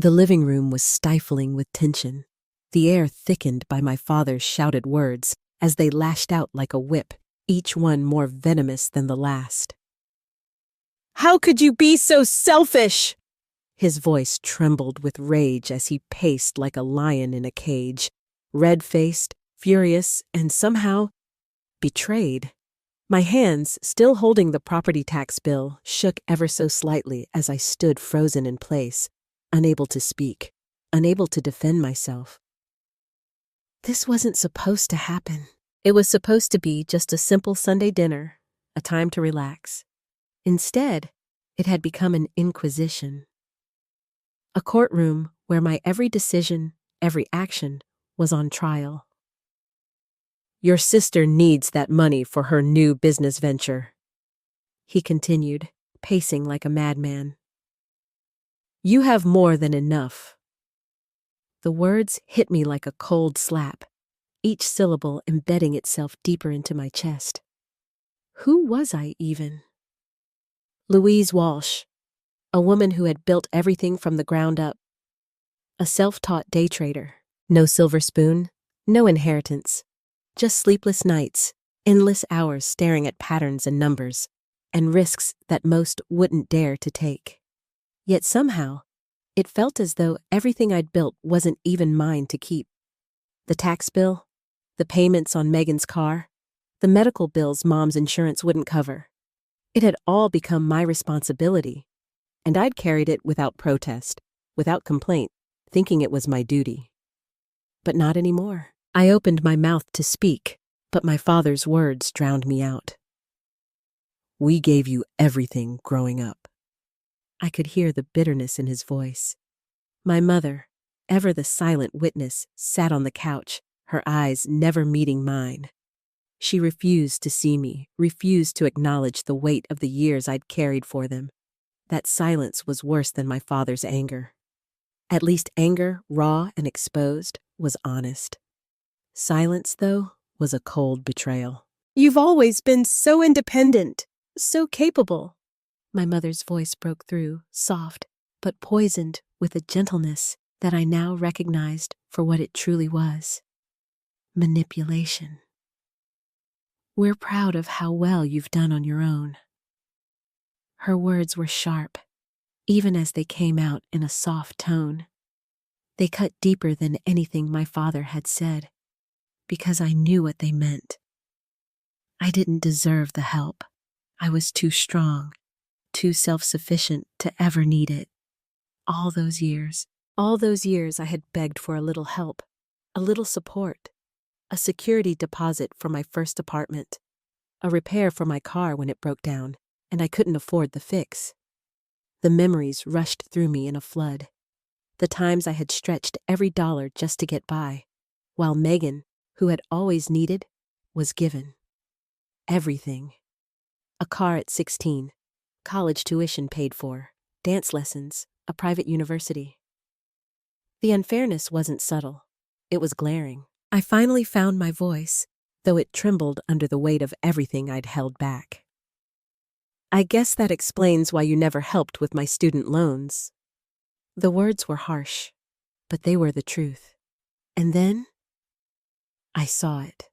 The living room was stifling with tension, the air thickened by my father's shouted words as they lashed out like a whip, each one more venomous than the last. "How could you be so selfish?" His voice trembled with rage as he paced like a lion in a cage, red-faced, furious, and somehow betrayed. My hands, still holding the property tax bill, shook ever so slightly as I stood frozen in place, unable to speak, unable to defend myself. This wasn't supposed to happen. It was supposed to be just a simple Sunday dinner, a time to relax. Instead, it had become an inquisition. A courtroom where my every decision, every action, was on trial. "Your sister needs that money for her new business venture," he continued, pacing like a madman. "You have more than enough." The words hit me like a cold slap, each syllable embedding itself deeper into my chest. Who was I even? Louise Walsh, a woman who had built everything from the ground up. A self-taught day trader. No silver spoon, no inheritance. Just sleepless nights, endless hours staring at patterns and numbers, and risks that most wouldn't dare to take. Yet somehow, it felt as though everything I'd built wasn't even mine to keep. The tax bill, the payments on Megan's car, the medical bills Mom's insurance wouldn't cover. It had all become my responsibility, and I'd carried it without protest, without complaint, thinking it was my duty. But not anymore. I opened my mouth to speak, but my father's words drowned me out. "We gave you everything growing up." I could hear the bitterness in his voice. My mother, ever the silent witness, sat on the couch, her eyes never meeting mine. She refused to see me, refused to acknowledge the weight of the years I'd carried for them. That silence was worse than my father's anger. At least anger, raw and exposed, was honest. Silence, though, was a cold betrayal. "You've always been so independent, so capable." My mother's voice broke through, soft, but poisoned with a gentleness that I now recognized for what it truly was. Manipulation. "We're proud of how well you've done on your own." Her words were sharp, even as they came out in a soft tone. They cut deeper than anything my father had said, because I knew what they meant. I didn't deserve the help. I was too strong, too self-sufficient to ever need it. All those years I had begged for a little help, a little support, a security deposit for my first apartment, a repair for my car when it broke down, and I couldn't afford the fix. The memories rushed through me in a flood. The times I had stretched every dollar just to get by, while Megan, who had always needed, was given. Everything. A car at 16, college tuition paid for, dance lessons, a private university. The unfairness wasn't subtle. It was glaring. I finally found my voice, though it trembled under the weight of everything I'd held back. "I guess that explains why you never helped with my student loans." The words were harsh, but they were the truth. And then I saw it.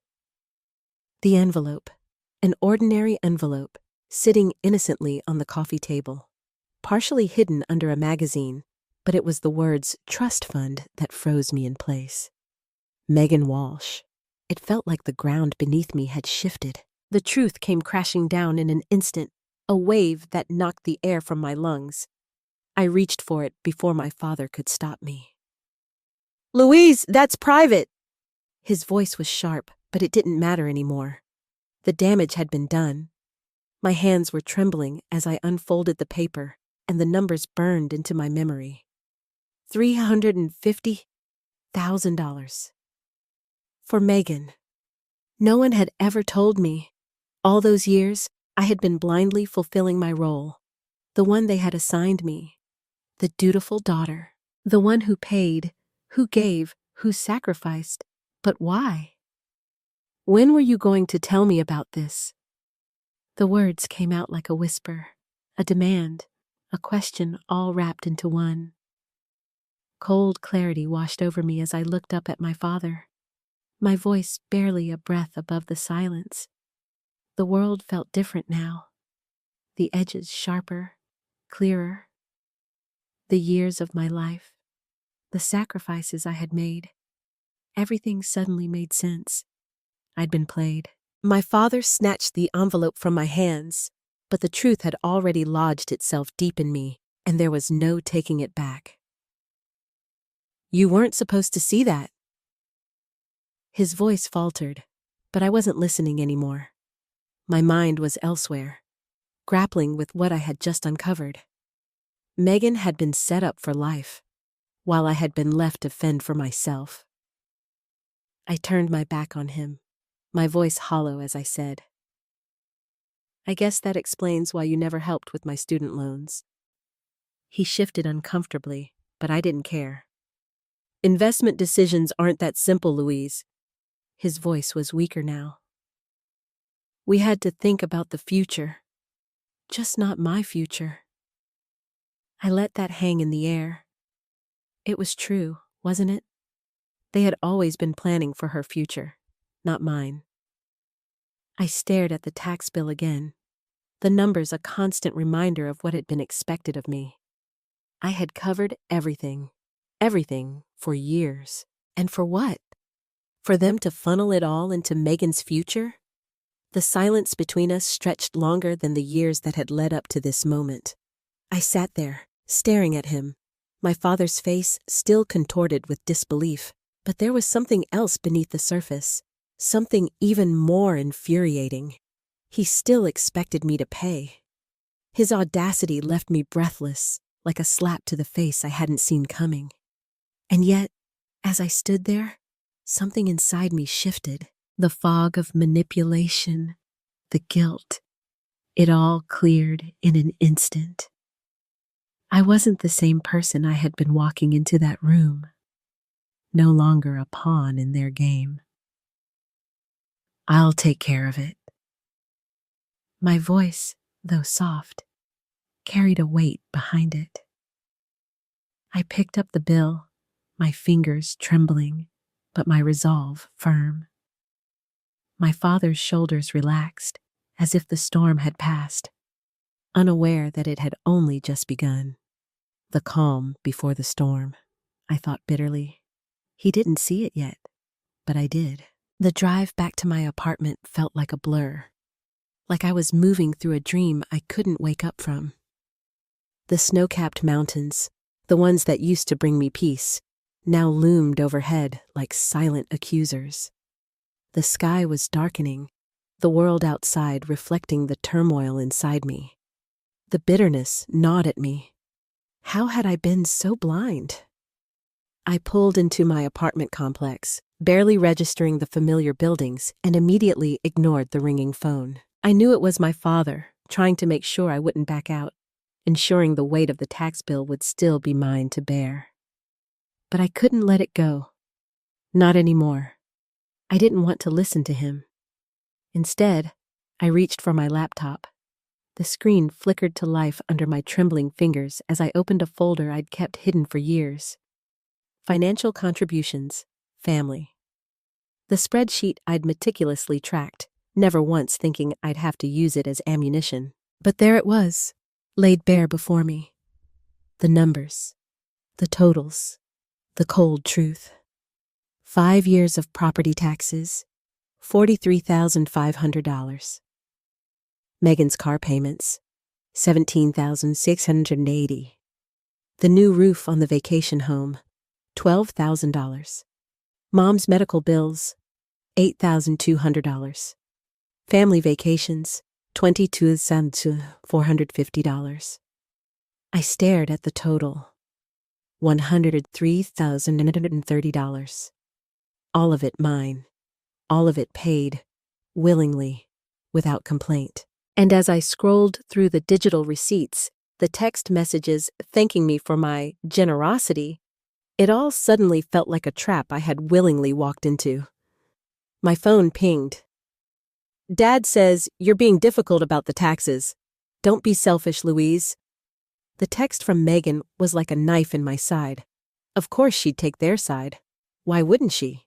The envelope, an ordinary envelope, sitting innocently on the coffee table, partially hidden under a magazine, but it was the words "trust fund" that froze me in place. Megan Walsh. It felt like the ground beneath me had shifted. The truth came crashing down in an instant, a wave that knocked the air from my lungs. I reached for it before my father could stop me. "Louise, that's private!" His voice was sharp, but it didn't matter anymore. The damage had been done. My hands were trembling as I unfolded the paper, and the numbers burned into my memory. $350,000. For Megan. No one had ever told me. All those years, I had been blindly fulfilling my role, the one they had assigned me, the dutiful daughter, the one who paid, who gave, who sacrificed. But why? "When were you going to tell me about this?" The words came out like a whisper, a demand, a question all wrapped into one. Cold clarity washed over me as I looked up at my father, my voice barely a breath above the silence. The world felt different now, the edges sharper, clearer. The years of my life, the sacrifices I had made, everything suddenly made sense. I'd been played. My father snatched the envelope from my hands, but the truth had already lodged itself deep in me, and there was no taking it back. You weren't supposed to see that. His voice faltered, but I wasn't listening anymore. My mind was elsewhere, grappling with what I had just uncovered. Megan had been set up for life, while I had been left to fend for myself. I turned my back on him, my voice hollow as I said, I guess that explains why you never helped with my student loans. He shifted uncomfortably, but I didn't care. Investment decisions aren't that simple, Louise. His voice was weaker now. We had to think about the future, just not my future. I let that hang in the air. It was true, wasn't it? They had always been planning for her future, not mine. I stared at the tax bill again, the numbers a constant reminder of what had been expected of me. I had covered everything for years. And for what? For them to funnel it all into Megan's future? The silence between us stretched longer than the years that had led up to this moment. I sat there, staring at him, my father's face still contorted with disbelief, but there was something else beneath the surface, something even more infuriating. He still expected me to pay. His audacity left me breathless, like a slap to the face I hadn't seen coming. And yet, as I stood there, something inside me shifted. The fog of manipulation, the guilt, it all cleared in an instant. I wasn't the same person I had been walking into that room, no longer a pawn in their game. I'll take care of it. My voice, though soft, carried a weight behind it. I picked up the bill, my fingers trembling, but my resolve firm. My father's shoulders relaxed, as if the storm had passed, unaware that it had only just begun. The calm before the storm, I thought bitterly. He didn't see it yet, but I did. The drive back to my apartment felt like a blur, like I was moving through a dream I couldn't wake up from. The snow-capped mountains, the ones that used to bring me peace, now loomed overhead like silent accusers. The sky was darkening, the world outside reflecting the turmoil inside me. The bitterness gnawed at me. How had I been so blind? I pulled into my apartment complex, barely registering the familiar buildings, and immediately ignored the ringing phone. I knew it was my father, trying to make sure I wouldn't back out, ensuring the weight of the tax bill would still be mine to bear. But I couldn't let it go. Not anymore. I didn't want to listen to him. Instead, I reached for my laptop. The screen flickered to life under my trembling fingers as I opened a folder I'd kept hidden for years. Financial contributions, family. The spreadsheet I'd meticulously tracked, never once thinking I'd have to use it as ammunition. But there it was, laid bare before me. The numbers, the totals, the cold truth. 5 years of property taxes, $43,500. Megan's car payments, $17,680. The new roof on the vacation home, $12,000. Mom's medical bills, $8,200. Family vacations, $22,450. I stared at the total, $103,930. All of it mine, all of it paid, willingly, without complaint. And as I scrolled through the digital receipts, the text messages thanking me for my generosity, it all suddenly felt like a trap I had willingly walked into. My phone pinged. Dad says you're being difficult about the taxes. Don't be selfish, Louise. The text from Megan was like a knife in my side. Of course she'd take their side. Why wouldn't she?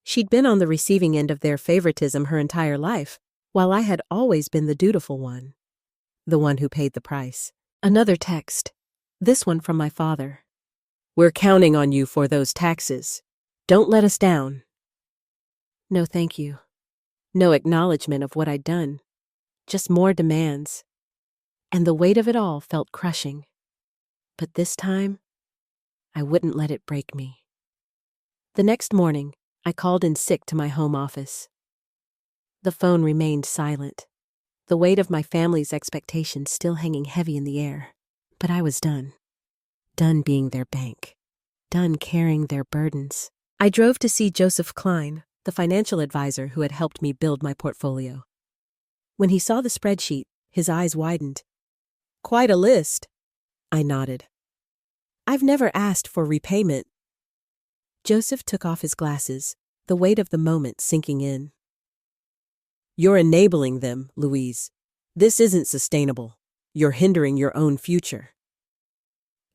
She'd been on the receiving end of their favoritism her entire life, while I had always been the dutiful one. The one who paid the price. Another text. This one from my father. We're counting on you for those taxes. Don't let us down. No thank you. No acknowledgement of what I'd done. Just more demands. And the weight of it all felt crushing. But this time, I wouldn't let it break me. The next morning, I called in sick to my home office. The phone remained silent, the weight of my family's expectations still hanging heavy in the air. But I was done. Done being their bank. Done carrying their burdens. I drove to see Joseph Klein, the financial advisor who had helped me build my portfolio. When he saw the spreadsheet, his eyes widened. Quite a list. I nodded. I've never asked for repayment. Joseph took off his glasses, the weight of the moment sinking in. You're enabling them, Louise. This isn't sustainable. You're hindering your own future.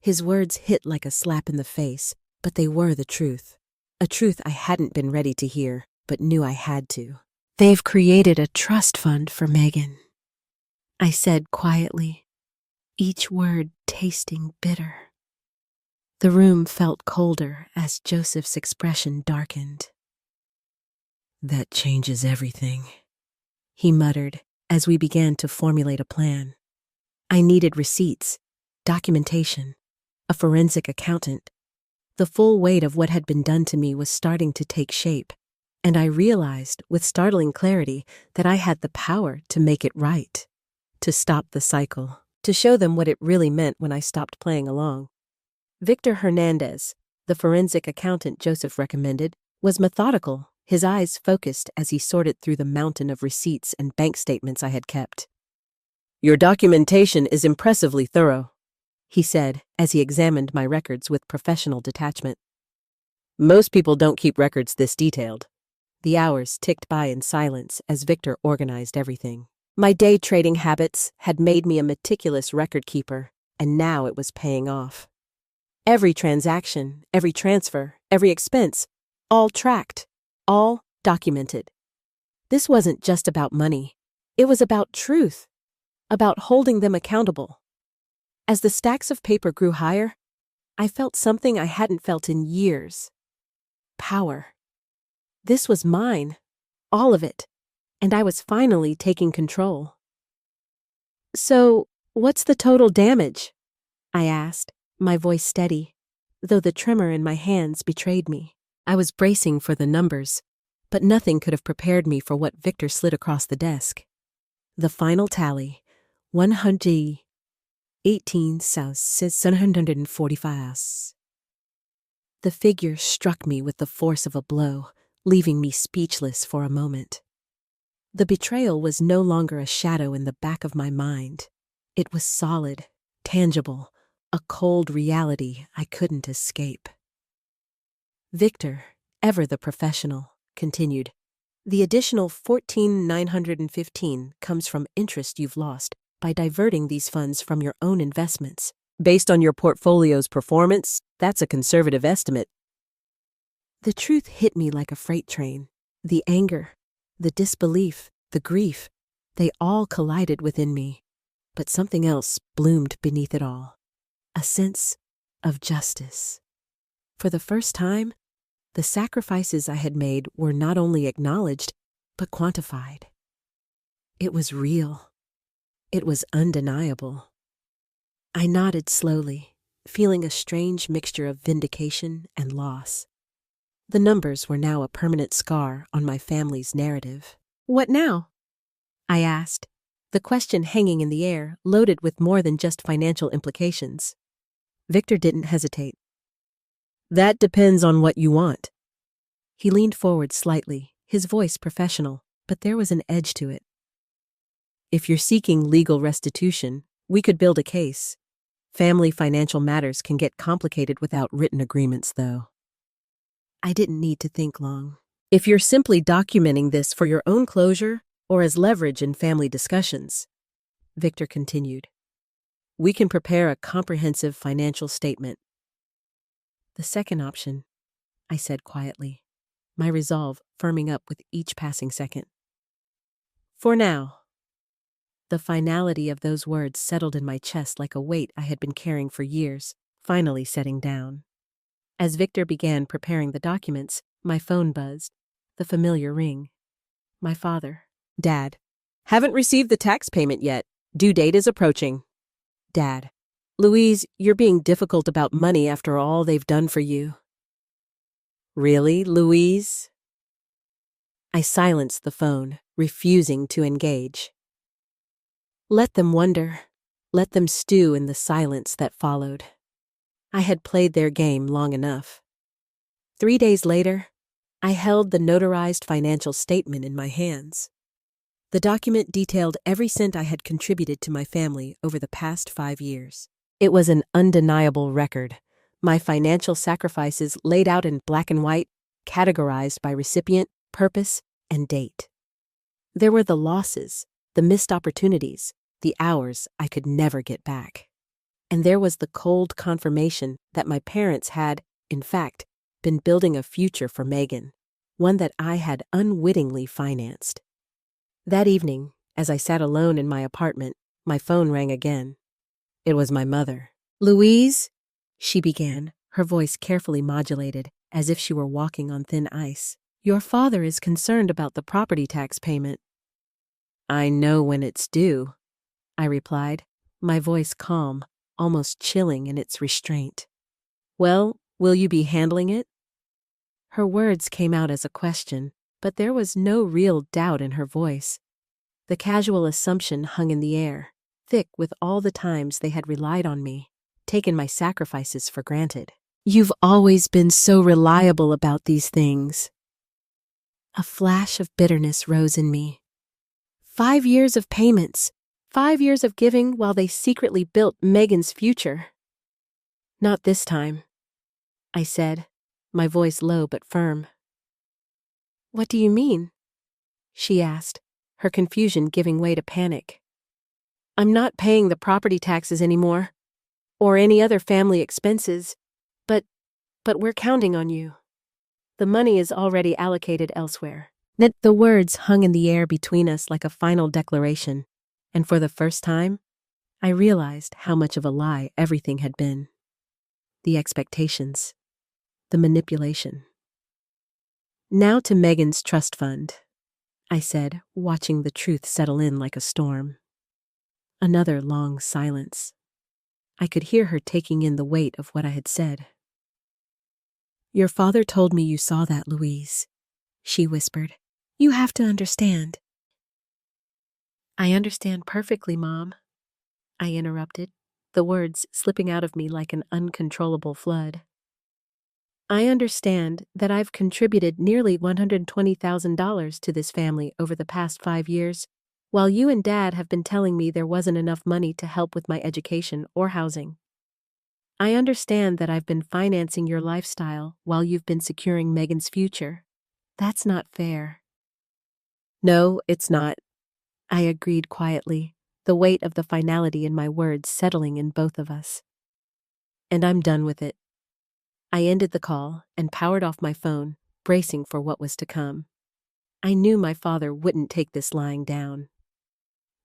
His words hit like a slap in the face, but they were the truth. A truth I hadn't been ready to hear, but knew I had to. They've created a trust fund for Megan, I said quietly, each word tasting bitter. The room felt colder as Joseph's expression darkened. That changes everything, he muttered as we began to formulate a plan. I needed receipts, documentation, a forensic accountant. The full weight of what had been done to me was starting to take shape, and I realized with startling clarity that I had the power to make it right, to stop the cycle, to show them what it really meant when I stopped playing along. Victor Hernandez, the forensic accountant Joseph recommended, was methodical, his eyes focused as he sorted through the mountain of receipts and bank statements I had kept. Your documentation is impressively thorough, he said as he examined my records with professional detachment. Most people don't keep records this detailed. The hours ticked by in silence as Victor organized everything. My day trading habits had made me a meticulous record keeper, and now it was paying off. Every transaction, every transfer, every expense, all tracked, all documented. This wasn't just about money. It was about truth, about holding them accountable. As the stacks of paper grew higher, I felt something I hadn't felt in years. Power. This was mine, all of it, and I was finally taking control. So, what's the total damage? I asked, my voice steady, though the tremor in my hands betrayed me. I was bracing for the numbers, but nothing could have prepared me for what Victor slid across the desk. The final tally, 118,745. The figure struck me with the force of a blow, leaving me speechless for a moment. The betrayal was no longer a shadow in the back of my mind. It was solid, tangible, a cold reality I couldn't escape. Victor, ever the professional, continued, the additional 14,915 comes from interest you've lost by diverting these funds from your own investments. Based on your portfolio's performance, that's a conservative estimate. The truth hit me like a freight train. The anger, the disbelief, the grief, they all collided within me. But something else bloomed beneath it all. A sense of justice. For the first time, the sacrifices I had made were not only acknowledged, but quantified. It was real. It was undeniable. I nodded slowly, feeling a strange mixture of vindication and loss. The numbers were now a permanent scar on my family's narrative. What now? I asked, the question hanging in the air, loaded with more than just financial implications. Victor didn't hesitate. That depends on what you want. He leaned forward slightly, his voice professional, but there was an edge to it. If you're seeking legal restitution, we could build a case. Family financial matters can get complicated without written agreements, though. I didn't need to think long. If you're simply documenting this for your own closure or as leverage in family discussions, Victor continued, we can prepare a comprehensive financial statement. The second option, I said quietly, my resolve firming up with each passing second. For now. The finality of those words settled in my chest like a weight I had been carrying for years, finally setting down. As Victor began preparing the documents, my phone buzzed, the familiar ring. My father. Dad. Haven't received the tax payment yet. Due date is approaching. Dad. Louise, you're being difficult about money after all they've done for you. Really, Louise? I silenced the phone, refusing to engage. Let them wonder. Let them stew in the silence that followed. I had played their game long enough. 3 days later, I held the notarized financial statement in my hands. The document detailed every cent I had contributed to my family over the past 5 years. It was an undeniable record, my financial sacrifices laid out in black and white, categorized by recipient, purpose, and date. There were the losses, the missed opportunities, the hours I could never get back. And there was the cold confirmation that my parents had, in fact, been building a future for Megan, one that I had unwittingly financed. That evening, as I sat alone in my apartment, my phone rang again. It was my mother. Louise, she began, her voice carefully modulated, as if she were walking on thin ice. Your father is concerned about the property tax payment. I know when it's due, I replied, my voice calm, almost chilling in its restraint. Well, will you be handling it? Her words came out as a question, but there was no real doubt in her voice. The casual assumption hung in the air, thick with all the times they had relied on me, taken my sacrifices for granted. You've always been so reliable about these things. A flash of bitterness rose in me. 5 years of payments, 5 years of giving while they secretly built Megan's future. Not this time, I said, my voice low but firm. What do you mean? She asked, her confusion giving way to panic. I'm not paying the property taxes anymore, or any other family expenses, but we're counting on you. The money is already allocated elsewhere. The words hung in the air between us like a final declaration, and for the first time, I realized how much of a lie everything had been. The expectations, the manipulation. Now to Megan's trust fund, I said, watching the truth settle in like a storm. Another long silence. I could hear her taking in the weight of what I had said. Your father told me you saw that, Louise, she whispered. You have to understand. I understand perfectly, Mom, I interrupted, the words slipping out of me like an uncontrollable flood. I understand that I've contributed nearly $120,000 to this family over the past 5 years, while you and Dad have been telling me there wasn't enough money to help with my education or housing. I understand that I've been financing your lifestyle while you've been securing Megan's future. That's not fair. No, it's not, I agreed quietly, the weight of the finality in my words settling in both of us. And I'm done with it. I ended the call and powered off my phone, bracing for what was to come. I knew my father wouldn't take this lying down.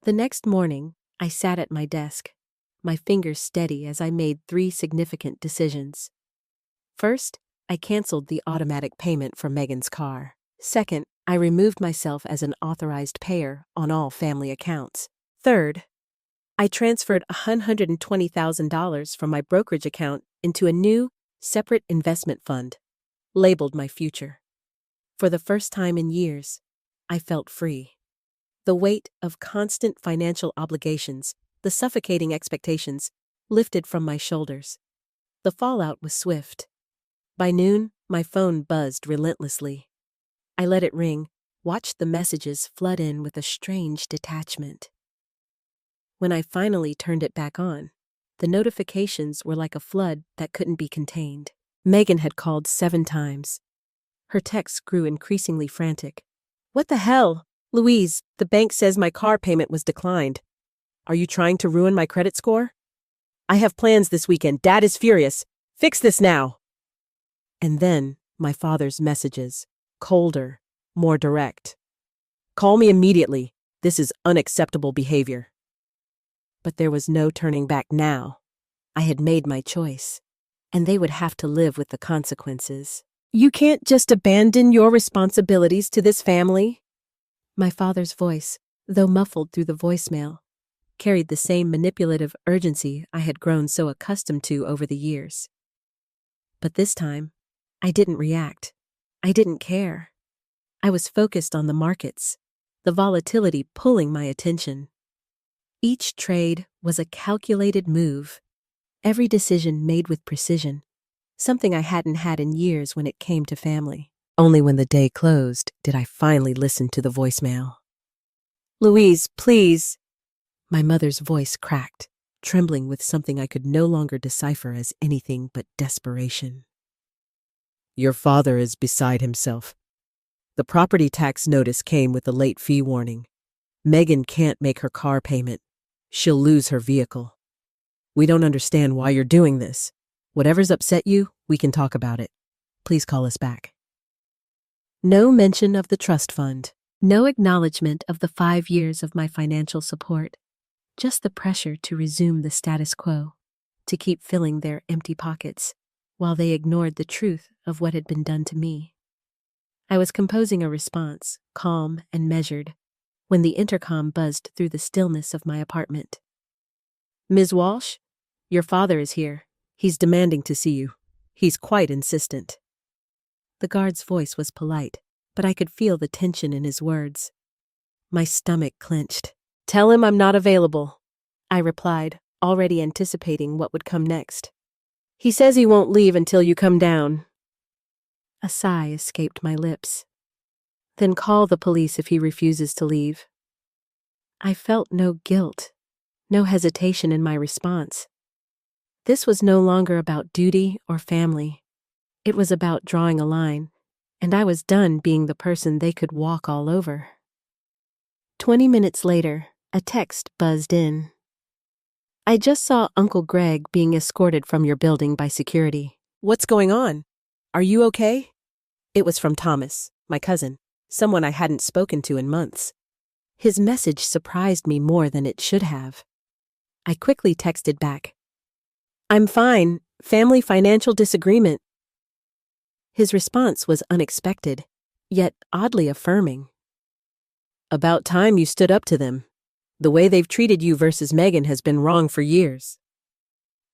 The next morning, I sat at my desk, my fingers steady as I made 3 significant decisions. First, I canceled the automatic payment for Megan's car. Second, I removed myself as an authorized payer on all family accounts. Third, I transferred $120,000 from my brokerage account into a new, separate investment fund, labeled my future. For the first time in years, I felt free. The weight of constant financial obligations, the suffocating expectations, lifted from my shoulders. The fallout was swift. By noon, my phone buzzed relentlessly. I let it ring, watched the messages flood in with a strange detachment. When I finally turned it back on, the notifications were like a flood that couldn't be contained. Megan had called 7 times. Her texts grew increasingly frantic. What the hell? Louise, the bank says my car payment was declined. Are you trying to ruin my credit score? I have plans this weekend. Dad is furious. Fix this now. And then, my father's messages, colder, more direct. Call me immediately. This is unacceptable behavior. But there was no turning back now. I had made my choice, and they would have to live with the consequences. You can't just abandon your responsibilities to this family. My father's voice, though muffled through the voicemail, carried the same manipulative urgency I had grown so accustomed to over the years. But this time, I didn't react. I didn't care. I was focused on the markets, the volatility pulling my attention. Each trade was a calculated move, every decision made with precision, something I hadn't had in years when it came to family. Only when the day closed did I finally listen to the voicemail. Louise, please. My mother's voice cracked, trembling with something I could no longer decipher as anything but desperation. Your father is beside himself. The property tax notice came with a late fee warning. Megan can't make her car payment. She'll lose her vehicle. We don't understand why you're doing this. Whatever's upset you, we can talk about it. Please call us back. No mention of the trust fund. No acknowledgement of the 5 years of my financial support. Just the pressure to resume the status quo, to keep filling their empty pockets, while they ignored the truth of what had been done to me. I was composing a response, calm and measured, when the intercom buzzed through the stillness of my apartment. Ms. Walsh, your father is here. He's demanding to see you. He's quite insistent. The guard's voice was polite, but I could feel the tension in his words. My stomach clenched. Tell him I'm not available, I replied, already anticipating what would come next. He says he won't leave until you come down. A sigh escaped my lips. Then call the police if he refuses to leave. I felt no guilt, no hesitation in my response. This was no longer about duty or family. It was about drawing a line, and I was done being the person they could walk all over. 20 minutes later, a text buzzed in. I just saw Uncle Greg being escorted from your building by security. What's going on? Are you okay? It was from Thomas, my cousin, someone I hadn't spoken to in months. His message surprised me more than it should have. I quickly texted back. I'm fine. Family financial disagreement. His response was unexpected, yet oddly affirming. About time you stood up to them. The way they've treated you versus Megan has been wrong for years.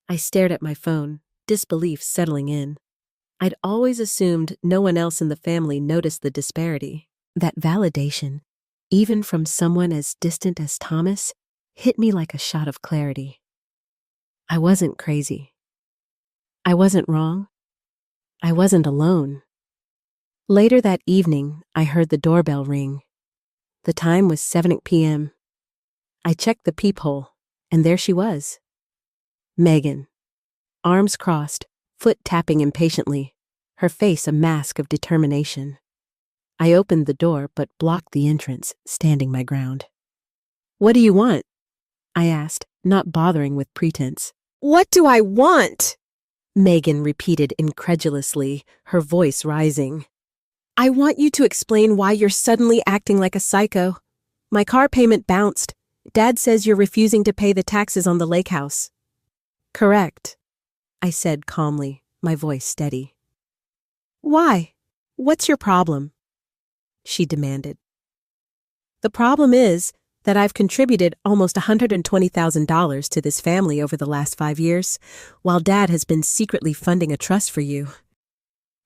I stared at my phone, disbelief settling in. I'd always assumed no one else in the family noticed the disparity. That validation, even from someone as distant as Thomas, hit me like a shot of clarity. I wasn't crazy. I wasn't wrong. I wasn't alone. Later that evening, I heard the doorbell ring. The time was 7 p.m. I checked the peephole, and there she was. Megan. Arms crossed, foot tapping impatiently, her face a mask of determination. I opened the door but blocked the entrance, standing my ground. What do you want? I asked, not bothering with pretense. What do I want? Megan repeated incredulously, her voice rising. I want you to explain why you're suddenly acting like a psycho. My car payment bounced. Dad says you're refusing to pay the taxes on the lake house. Correct, I said calmly, my voice steady. Why? What's your problem? She demanded. The problem is that I've contributed almost $120,000 to this family over the last 5 years, while Dad has been secretly funding a trust for you.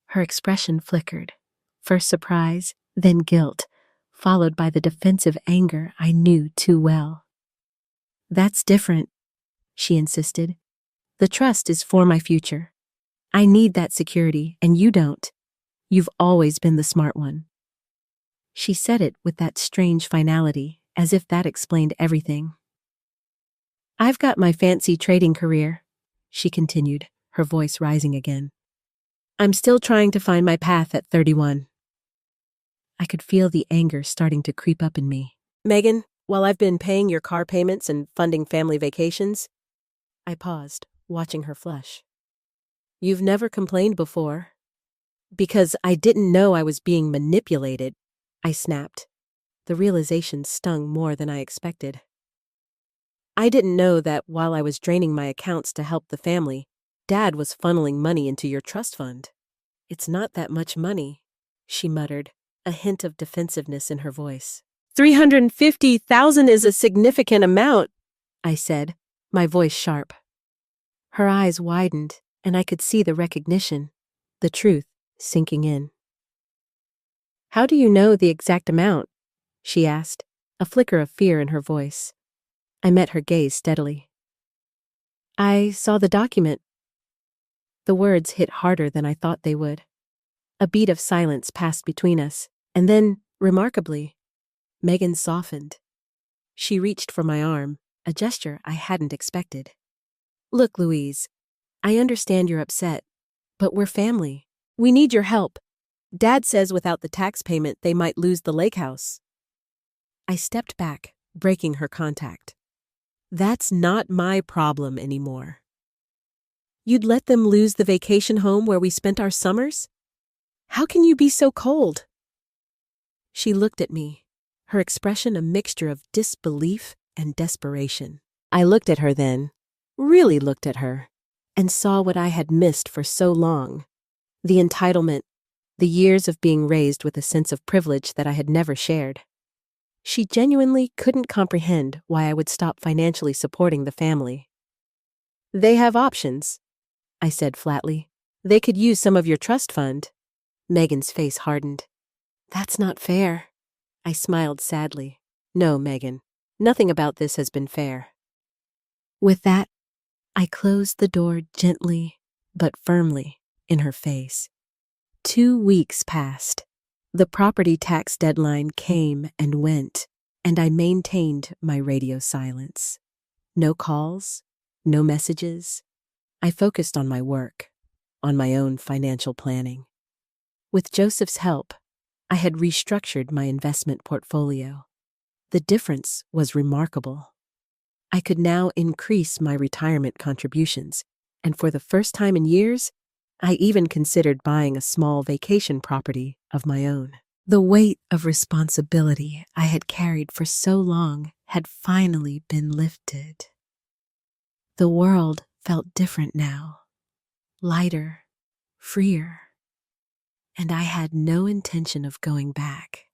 Her expression flickered, first surprise, then guilt, followed by the defensive anger I knew too well. That's different, she insisted. The trust is for my future. I need that security, and you don't. You've always been the smart one. She said it with that strange finality, as if that explained everything. I've got my fancy trading career, she continued, her voice rising again. I'm still trying to find my path at 31. I could feel the anger starting to creep up in me. Megan, while I've been paying your car payments and funding family vacations, I paused, watching her flush. You've never complained before. Because I didn't know I was being manipulated, I snapped. The realization stung more than I expected. I didn't know that while I was draining my accounts to help the family, Dad was funneling money into your trust fund. It's not that much money, she muttered, a hint of defensiveness in her voice. $350,000 is a significant amount, I said, my voice sharp. Her eyes widened, and I could see the recognition, the truth sinking in. How do you know the exact amount? She asked, a flicker of fear in her voice. I met her gaze steadily. I saw the document. The words hit harder than I thought they would. A beat of silence passed between us, and then, remarkably, Megan softened. She reached for my arm, a gesture I hadn't expected. Look, Louise, I understand you're upset, but we're family. We need your help. Dad says without the tax payment they might lose the lake house. I stepped back, breaking her contact. That's not my problem anymore. You'd let them lose the vacation home where we spent our summers? How can you be so cold? She looked at me, her expression a mixture of disbelief and desperation. I looked at her then, really looked at her, and saw what I had missed for so long. The entitlement, the years of being raised with a sense of privilege that I had never shared. She genuinely couldn't comprehend why I would stop financially supporting the family. They have options, I said flatly. They could use some of your trust fund. Megan's face hardened. That's not fair. I smiled sadly. No, Megan, nothing about this has been fair. With that, I closed the door gently but firmly in her face. 2 weeks passed. The property tax deadline came and went, and I maintained my radio silence. No calls, no messages. I focused on my work, on my own financial planning. With Joseph's help, I had restructured my investment portfolio. The difference was remarkable. I could now increase my retirement contributions, and for the first time in years, I even considered buying a small vacation property of my own. The weight of responsibility I had carried for so long had finally been lifted. The world felt different now, lighter, freer, and I had no intention of going back.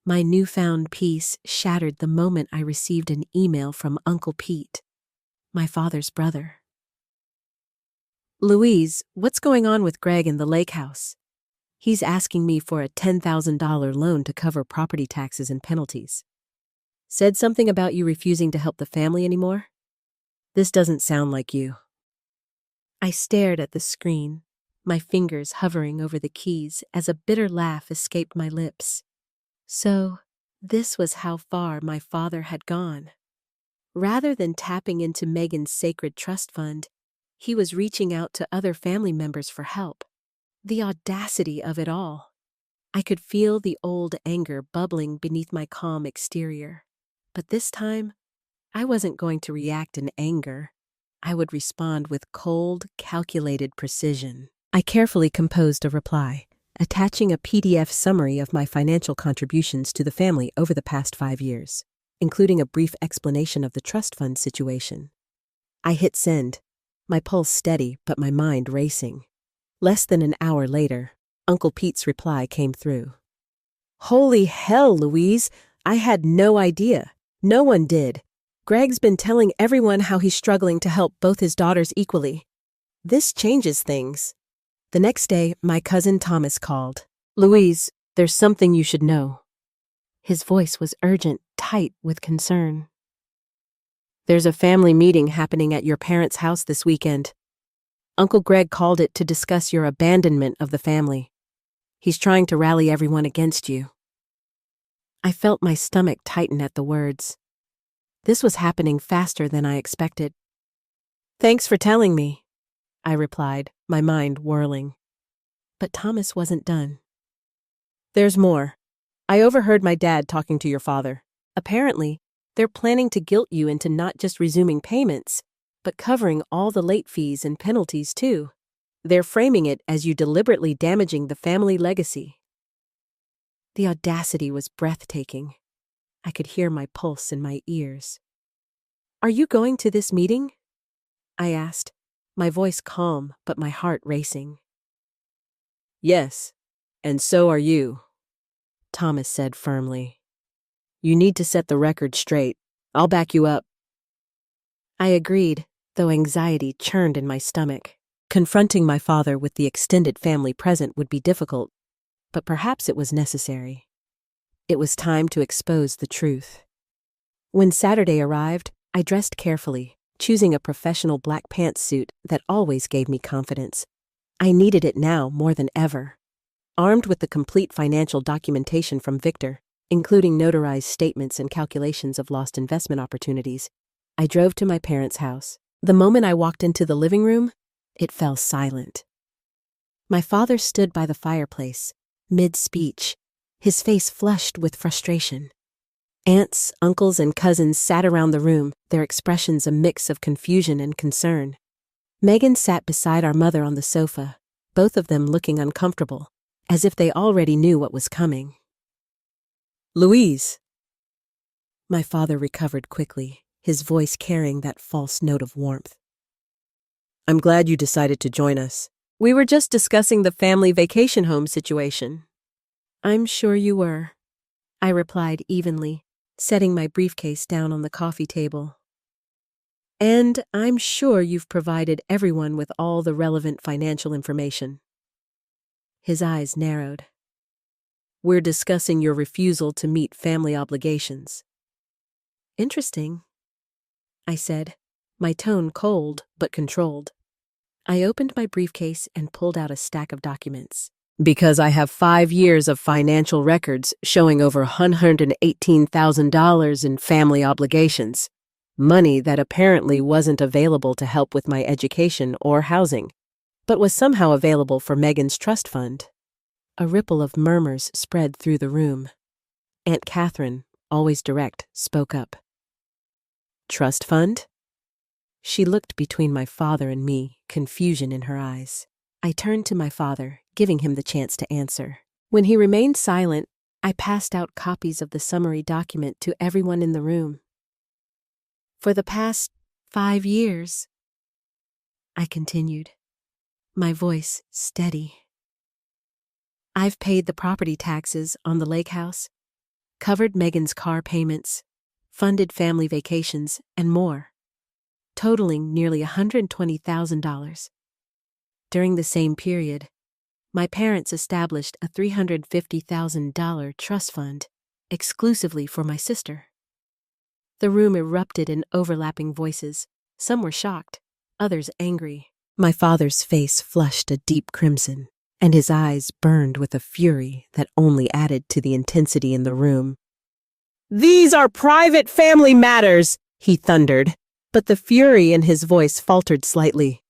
My newfound peace shattered the moment I received an email from Uncle Pete, my father's brother. Louise, what's going on with Greg in the lake house? He's asking me for a $10,000 loan to cover property taxes and penalties. Said something about you refusing to help the family anymore? This doesn't sound like you. I stared at the screen, my fingers hovering over the keys as a bitter laugh escaped my lips. So, this was how far my father had gone. Rather than tapping into Megan's sacred trust fund, he was reaching out to other family members for help. The audacity of it all. I could feel the old anger bubbling beneath my calm exterior. But this time, I wasn't going to react in anger. I would respond with cold, calculated precision. I carefully composed a reply, attaching a PDF summary of my financial contributions to the family over the past 5 years, including a brief explanation of the trust fund situation. I hit send, my pulse steady but my mind racing. Less than an hour later, Uncle Pete's reply came through. Holy hell, Louise! I had no idea. No one did. Greg's been telling everyone how he's struggling to help both his daughters equally. This changes things. The next day, my cousin Thomas called. Louise, there's something you should know. His voice was urgent, tight with concern. There's a family meeting happening at your parents' house this weekend. Uncle Greg called it to discuss your abandonment of the family. He's trying to rally everyone against you. I felt my stomach tighten at the words. This was happening faster than I expected. Thanks for telling me, I replied, my mind whirling. But Thomas wasn't done. There's more. I overheard my dad talking to your father. Apparently, they're planning to guilt you into not just resuming payments, but covering all the late fees and penalties too. They're framing it as you deliberately damaging the family legacy." The audacity was breathtaking. I could hear my pulse in my ears. "Are you going to this meeting?" I asked, my voice calm but my heart racing. "Yes, and so are you," Thomas said firmly. "You need to set the record straight. I'll back you up." I agreed, though anxiety churned in my stomach. Confronting my father with the extended family present would be difficult, but perhaps it was necessary. It was time to expose the truth. When Saturday arrived, I dressed carefully, choosing a professional black pantsuit that always gave me confidence. I needed it now more than ever. Armed with the complete financial documentation from Victor, including notarized statements and calculations of lost investment opportunities, I drove to my parents' house. The moment I walked into the living room, it fell silent. My father stood by the fireplace, mid-speech, his face flushed with frustration. Aunts, uncles, and cousins sat around the room, their expressions a mix of confusion and concern. Megan sat beside our mother on the sofa, both of them looking uncomfortable, as if they already knew what was coming. "Louise." My father recovered quickly, his voice carrying that false note of warmth. "I'm glad you decided to join us. We were just discussing the family vacation home situation." "I'm sure you were," I replied evenly, setting my briefcase down on the coffee table. "And I'm sure you've provided everyone with all the relevant financial information." His eyes narrowed. "We're discussing your refusal to meet family obligations." "Interesting," I said, my tone cold but controlled. I opened my briefcase and pulled out a stack of documents. "Because I have 5 years of financial records showing over $118,000 in family obligations, money that apparently wasn't available to help with my education or housing, but was somehow available for Megan's trust fund." A ripple of murmurs spread through the room. Aunt Catherine, always direct, spoke up. "Trust fund?" She looked between my father and me, confusion in her eyes. I turned to my father, giving him the chance to answer. When he remained silent, I passed out copies of the summary document to everyone in the room. "For the past 5 years," I continued, my voice steady, "I've paid the property taxes on the lake house, covered Megan's car payments, funded family vacations, and more, totaling nearly $120,000. During the same period, my parents established a $350,000 trust fund exclusively for my sister." The room erupted in overlapping voices. Some were shocked, others angry. My father's face flushed a deep crimson, and his eyes burned with a fury that only added to the intensity in the room. "These are private family matters," he thundered, but the fury in his voice faltered slightly.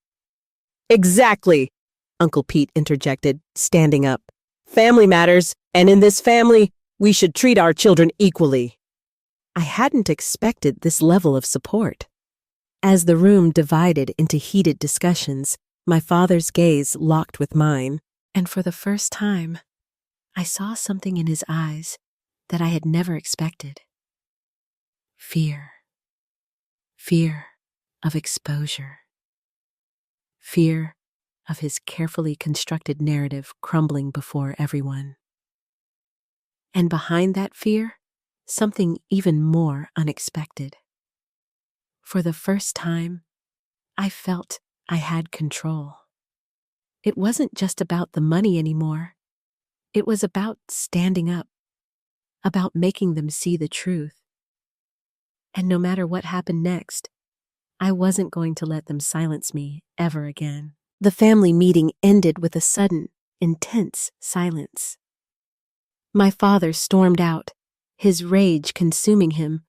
"Exactly," Uncle Pete interjected, standing up. "Family matters, and in this family, we should treat our children equally." I hadn't expected this level of support. As the room divided into heated discussions, my father's gaze locked with mine, and for the first time, I saw something in his eyes that I had never expected. Fear. Fear of exposure. Fear of his carefully constructed narrative crumbling before everyone. And behind that fear, something even more unexpected. For the first time, I felt I had control. It wasn't just about the money anymore. It was about standing up, about making them see the truth. And no matter what happened next, I wasn't going to let them silence me ever again. The family meeting ended with a sudden, intense silence. My father stormed out, his rage consuming him,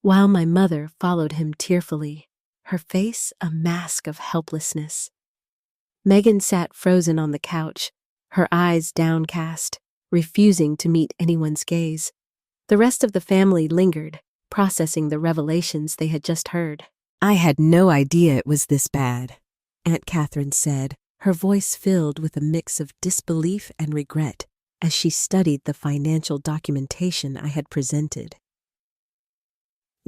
while my mother followed him tearfully, her face a mask of helplessness. Megan sat frozen on the couch, her eyes downcast, refusing to meet anyone's gaze. The rest of the family lingered, processing the revelations they had just heard. "I had no idea it was this bad," Aunt Catherine said, her voice filled with a mix of disbelief and regret as she studied the financial documentation I had presented.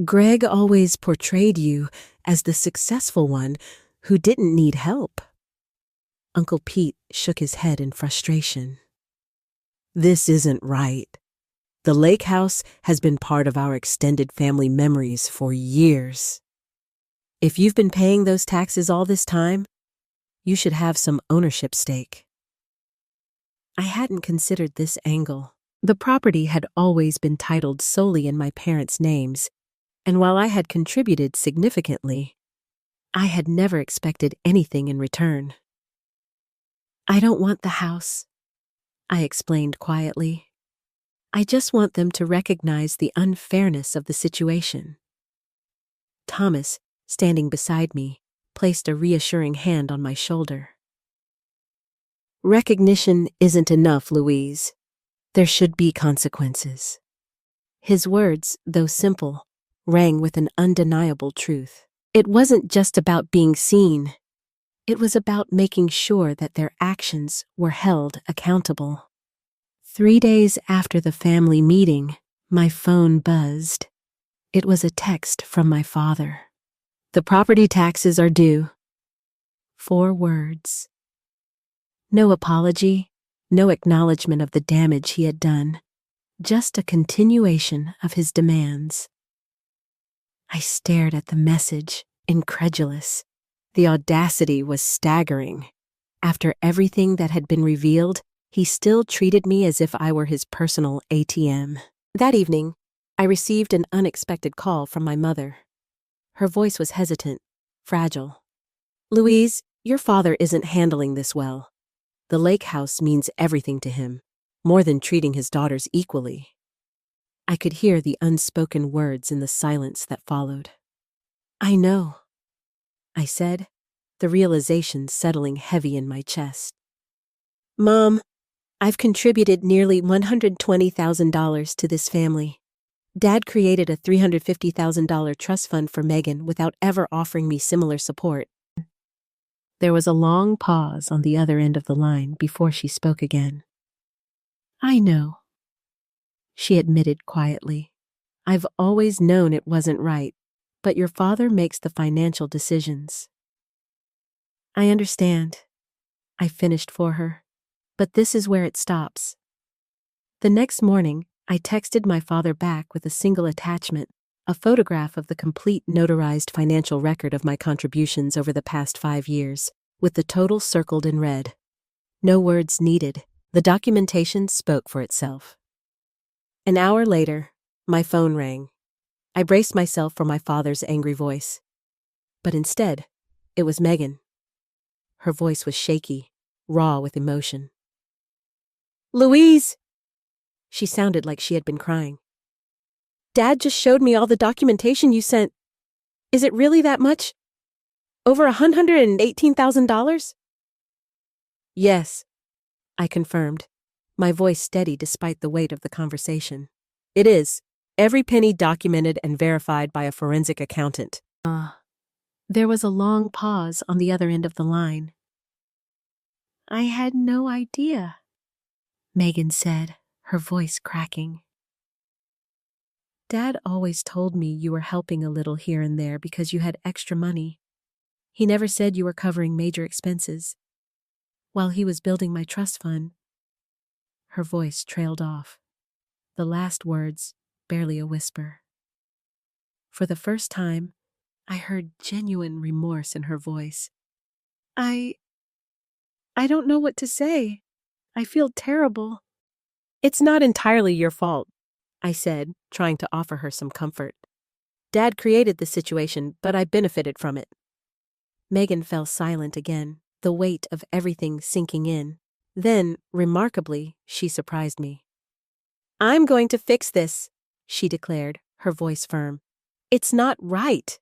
Greg always portrayed you as the successful one who didn't need help. Uncle Pete shook his head in frustration. This isn't right. The lake house has been part of our extended family memories for years. If you've been paying those taxes all this time, you should have some ownership stake. I hadn't considered this angle. The property had always been titled solely in my parents' names, and while I had contributed significantly, I had never expected anything in return. I don't want the house, I explained quietly. I just want them to recognize the unfairness of the situation. Thomas, standing beside me, placed a reassuring hand on my shoulder. Recognition isn't enough, Louise. There should be consequences. His words, though simple, rang with an undeniable truth. It wasn't just about being seen. It was about making sure that their actions were held accountable. 3 days after the family meeting, my phone buzzed. It was a text from my father. The property taxes are due. 4 words. No apology, no acknowledgement of the damage he had done, just a continuation of his demands. I stared at the message, incredulous. The audacity was staggering. After everything that had been revealed, he still treated me as if I were his personal ATM. That evening, I received an unexpected call from my mother. Her voice was hesitant, fragile. Louise, your father isn't handling this well. The lake house means everything to him, more than treating his daughters equally. I could hear the unspoken words in the silence that followed. I know, I said, the realization settling heavy in my chest. Mom, I've contributed nearly $120,000 to this family. Dad created a $350,000 trust fund for Megan without ever offering me similar support. There was a long pause on the other end of the line before she spoke again. I know, she admitted quietly. I've always known it wasn't right, but your father makes the financial decisions. I understand, I finished for her, but this is where it stops. The next morning, I texted my father back with a single attachment, a photograph of the complete notarized financial record of my contributions over the past 5 years, with the total circled in red. No words needed. The documentation spoke for itself. An hour later, my phone rang. I braced myself for my father's angry voice. But instead, it was Megan. Her voice was shaky, raw with emotion. Louise! She sounded like she had been crying. Dad just showed me all the documentation you sent. Is it really that much? Over $118,000? Yes, I confirmed, my voice steady despite the weight of the conversation. It is. Every penny documented and verified by a forensic accountant. There was a long pause on the other end of the line. I had no idea, Megan said, her voice cracking. Dad always told me you were helping a little here and there because you had extra money. He never said you were covering major expenses. While he was building my trust fund, her voice trailed off. The last words, barely a whisper. For the first time, I heard genuine remorse in her voice. I don't know what to say. I feel terrible. It's not entirely your fault, I said, trying to offer her some comfort. Dad created the situation, but I benefited from it. Megan fell silent again, the weight of everything sinking in. Then, remarkably, she surprised me. I'm going to fix this, she declared, her voice firm. It's not right.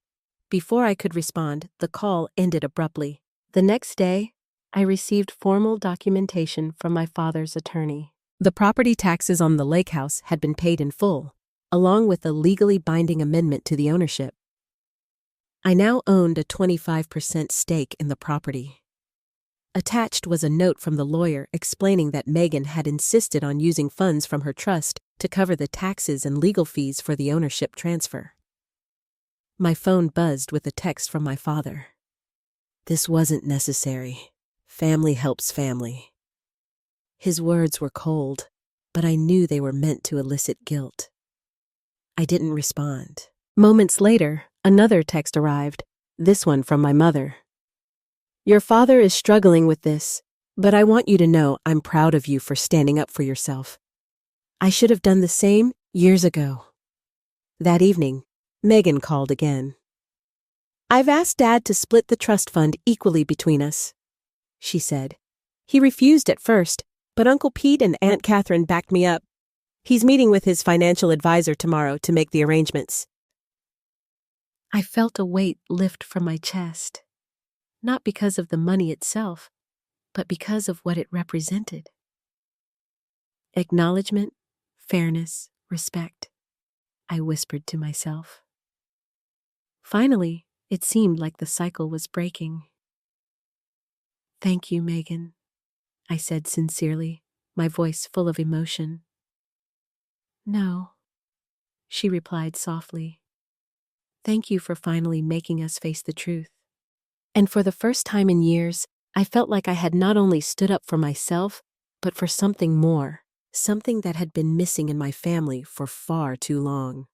Before I could respond, the call ended abruptly. The next day, I received formal documentation from my father's attorney. The property taxes on the lake house had been paid in full, along with a legally binding amendment to the ownership. I now owned a 25% stake in the property. Attached was a note from the lawyer explaining that Megan had insisted on using funds from her trust to cover the taxes and legal fees for the ownership transfer. My phone buzzed with a text from my father. This wasn't necessary. Family helps family. His words were cold, but I knew they were meant to elicit guilt. I didn't respond. Moments later, another text arrived, this one from my mother. Your father is struggling with this, but I want you to know I'm proud of you for standing up for yourself. I should have done the same years ago. That evening, Megan called again. I've asked Dad to split the trust fund equally between us, she said. He refused at first, but Uncle Pete and Aunt Catherine backed me up. He's meeting with his financial advisor tomorrow to make the arrangements. I felt a weight lift from my chest, not because of the money itself, but because of what it represented. Acknowledgement, fairness, respect, I whispered to myself. Finally, it seemed like the cycle was breaking. Thank you, Megan, I said sincerely, my voice full of emotion. No, she replied softly. Thank you for finally making us face the truth. And for the first time in years, I felt like I had not only stood up for myself, but for something more, something that had been missing in my family for far too long.